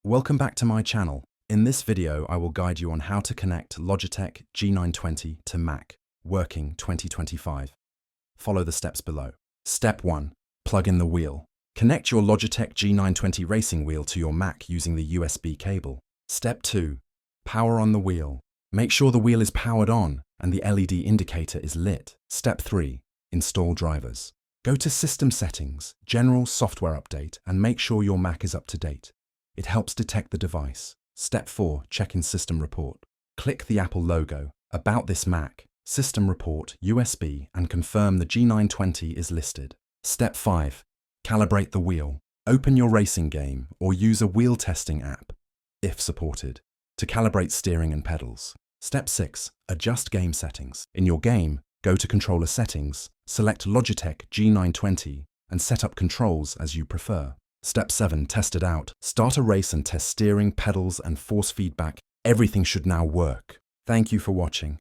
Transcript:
Welcome back to my channel. In this video, I will guide you on how to connect Logitech G920 to Mac, working 2025. Follow the steps below. Step 1. Plug in the wheel. Connect your Logitech G920 racing wheel to your Mac using the USB cable. Step 2. Power on the wheel. Make sure the wheel is powered on and the LED indicator is lit. Step 3. Install drivers. Go to System Settings, General Software Update, and make sure your Mac is up to date. It helps detect the device. Step 4. Check in System Report. Click the Apple logo, About this Mac, System Report, USB, and confirm the G920 is listed. Step 5. Calibrate the wheel. Open your racing game or use a wheel testing app, if supported, to calibrate steering and pedals. Step 6. Adjust game settings. In your game, go to Controller Settings, select Logitech G920, and set up controls as you prefer. Step 7. Test it out. Start a race and test steering, pedals, and force feedback. Everything should now work. Thank you for watching.